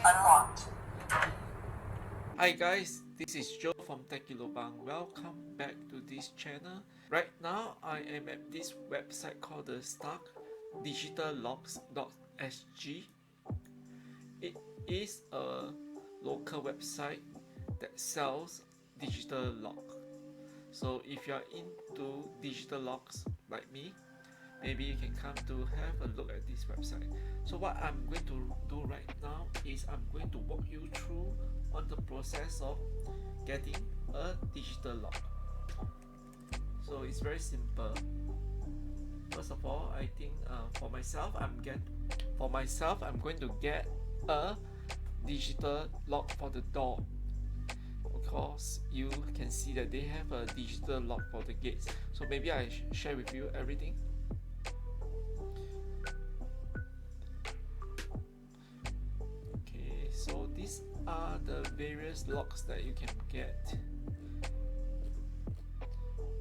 unlocked. Hi guys, this is Joe from Tekilobang. Welcome back to this channel. Right now, I am at this website called the Starke Digital Lock.sg. It is a local website that sells digital lock. So if you are into digital locks like me, maybe you can come to have a look at this website. So what I'm going to do right now is I'm going to walk you through on the process of getting a digital lock. So it's very simple. First of all, I think for myself, I'm going to get a digital lock for the door. Of course, you can see that they have a digital lock for the gates. So maybe I share with you everything. Okay, so these are the various locks that you can get.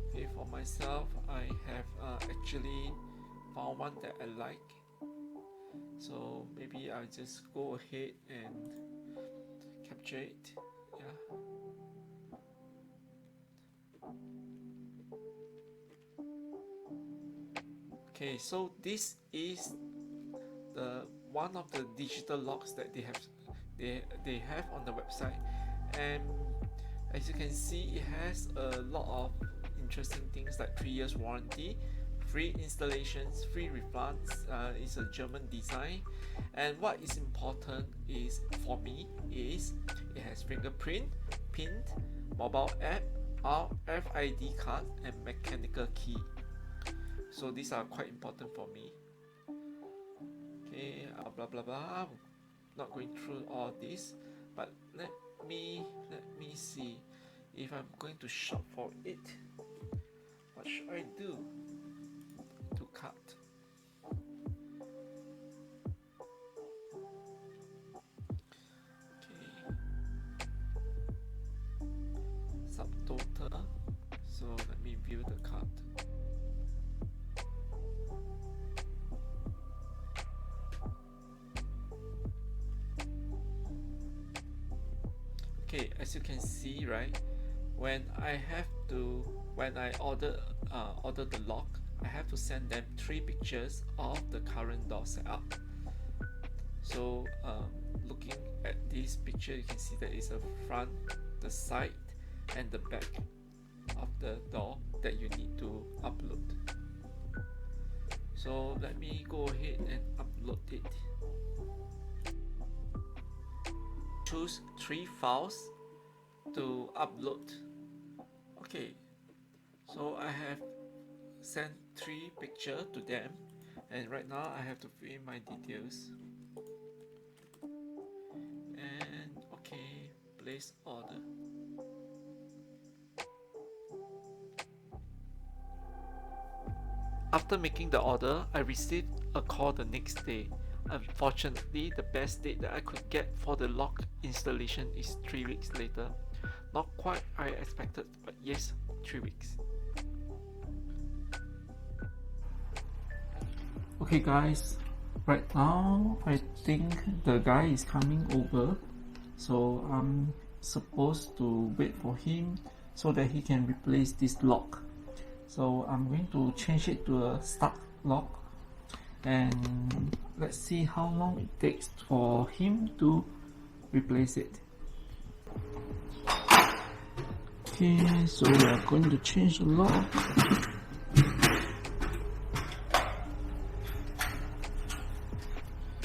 Okay, for myself, I have actually found one that I like. So maybe I'll just go ahead and capture it. Yeah. Okay, so this is the one of the digital locks that they have on the website, and as you can see, it has a lot of interesting things like 3 years warranty, free installations, free refunds. It's a German design, and what is important is for me is it has fingerprint, PIN, mobile app, RFID card, and mechanical key. So these are quite important for me. Okay, blah blah blah. Not going through all this, but let me see if I'm going to shop for it. What should I do to cut? Okay, subtotal. So let me view the card. Okay, as you can see, right, when I order the lock, I have to send them 3 pictures of the current door setup. So looking at this picture, you can see that it's a front, the side, and the back of the door that you need to upload. So let me go ahead and upload it. Choose 3 files to upload. Okay, so I have sent 3 pictures to them, and right now I have to fill in my details. And okay, place order. After making the order, I received a call the next day. Unfortunately, the best date that I could get for the lock installation is 3 weeks later. Not quite I expected, but yes, 3 weeks. Okay guys, right now I think the guy is coming over, so I'm supposed to wait for him so that he can replace this lock. So I'm going to change it to a Starke lock, and let's see how long it takes for him to replace it. Okay, so we are going to change the lock.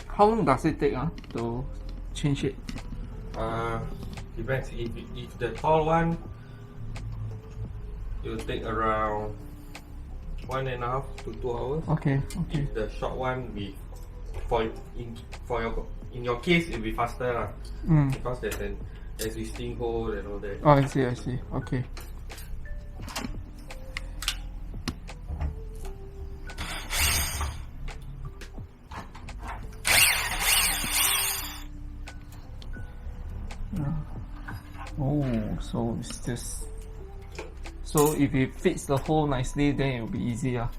How long does it take to change it? Depends. If the tall one, it will take around 1.5 to 2 hours. Okay. If the short one, in your case, it will be faster because there's an existing hole and all that. Oh, I see. Okay. Oh, so it's just so if it fits the hole nicely, then it will be easier.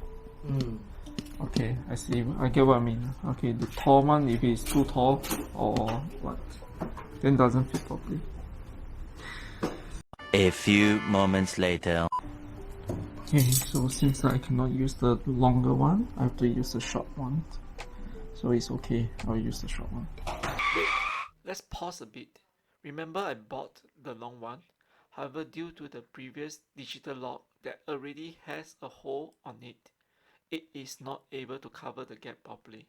Okay, I see. I get what I mean. Okay, the tall one, if it's too tall or what? then doesn't fit properly. A few moments later. Okay, so since I cannot use the longer one, I have to use the short one. So it's okay, I'll use the short one. Wait, let's pause a bit. Remember I bought the long one? However, due to the previous digital lock that already has a hole on it, it is not able to cover the gap properly.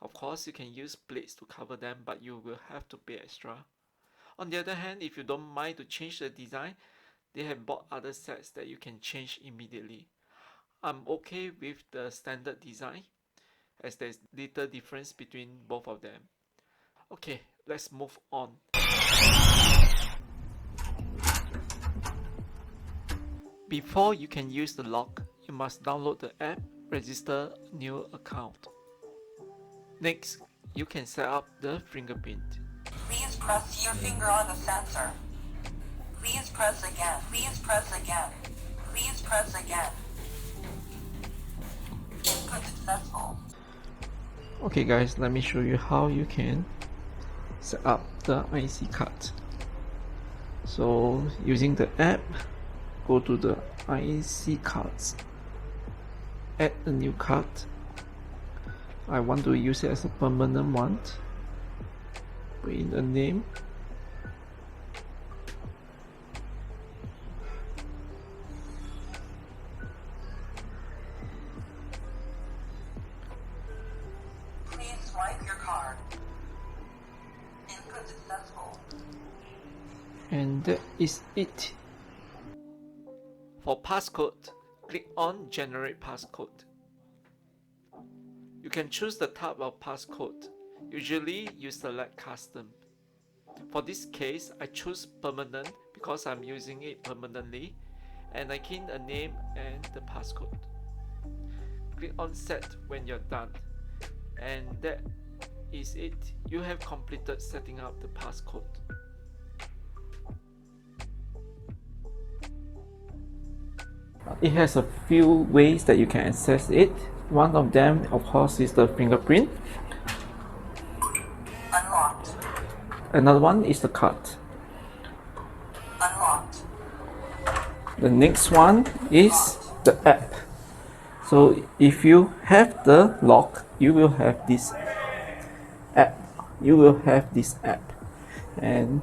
Of course, you can use plates to cover them, but you will have to pay extra. On the other hand, if you don't mind to change the design, they have bought other sets that you can change immediately. I'm okay with the standard design, as there's little difference between both of them. Okay, let's move on. Before you can use the lock, you must download the app, register a new account. Next, you can set up the fingerprint. Please press your finger on the sensor. Please press again. Please press again. Please press again. Input successful. Okay guys, let me show you how you can set up the IC card. So using the app, go to the IC cards, add a new card. I want to use it as a permanent one. Put in the name. Please swipe your card. Input successful. And that is it. For passcode, click on Generate Passcode. You can choose the type of passcode. Usually you select custom. For this case, I choose permanent because I'm using it permanently, and I key in a name and the passcode. Click on set when you're done, and that is it. You have completed setting up the passcode. It has a few ways that you can access it. One of them, of course, is the fingerprint. Unlocked. Another one is the card. Unlocked. The next one is the app. So if you have the lock, you will have this app. And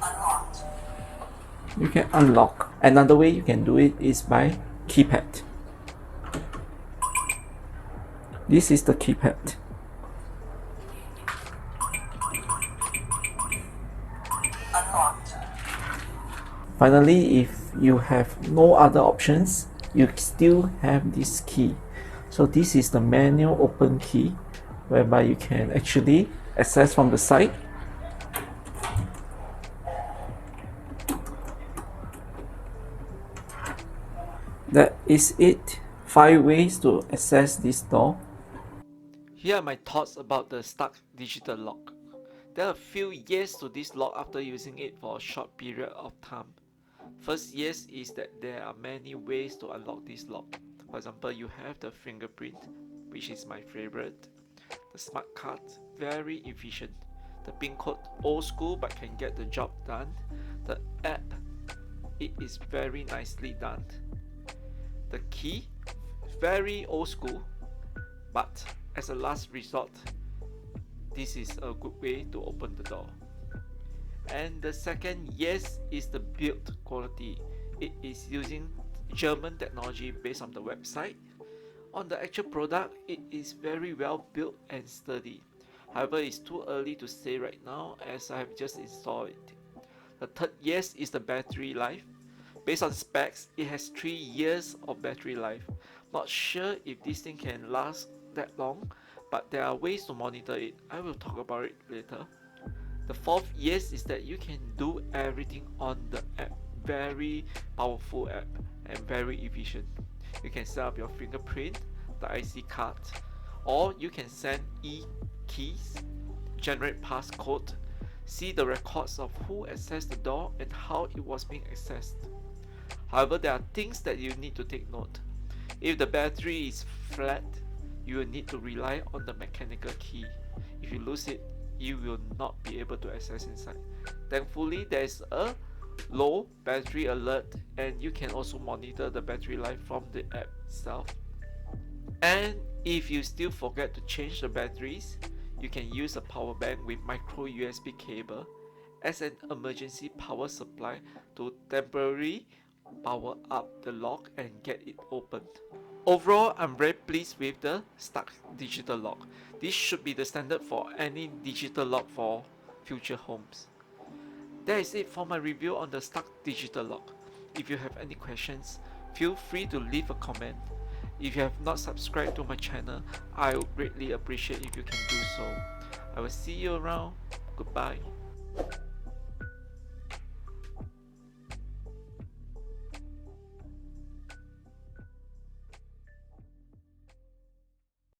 Unlocked. you can unlock. Another way you can do it is by keypad. This is the keypad. Unlocked. Finally, if you have no other options, you still have this key. So this is the manual open key, whereby you can actually access from the side. That is it. 5 ways to access this door. Here are my thoughts about the Starke Digital Lock. There are a few yes to this lock after using it for a short period of time. First yes is that there are many ways to unlock this lock. For example, you have the fingerprint, which is my favorite. The smart card, very efficient. The pin code, old school but can get the job done. The app, it is very nicely done. The key, very old school, but as a last resort, this is a good way to open the door. And the second yes is the build quality. It is using German technology based on the website. On the actual product, it is very well built and sturdy. However, it's too early to say right now as I have just installed it. The third yes is the battery life. Based on specs, it has 3 years of battery life. Not sure if this thing can last that long, but there are ways to monitor it. I will talk about it later. The fourth yes is that you can do everything on the app. Very powerful app and very efficient. You can set up your fingerprint, the IC card, or you can send eKeys, generate passcode, see the records of who accessed the door and how it was being accessed. However, there are things that you need to take note. If the battery is flat, you will need to rely on the mechanical key. If you lose it, you will not be able to access inside. Thankfully, there is a low battery alert, and you can also monitor the battery life from the app itself. And if you still forget to change the batteries, you can use a power bank with micro USB cable as an emergency power supply to temporarily power up the lock and get it opened. Overall, I'm very pleased with the Starke Digital Lock. This should be the standard for any digital lock for future homes. That is it for my review on the Starke Digital Lock. If you have any questions, feel free to leave a comment. If you have not subscribed to my channel, I would greatly appreciate if you can do so. I will see you around. Goodbye.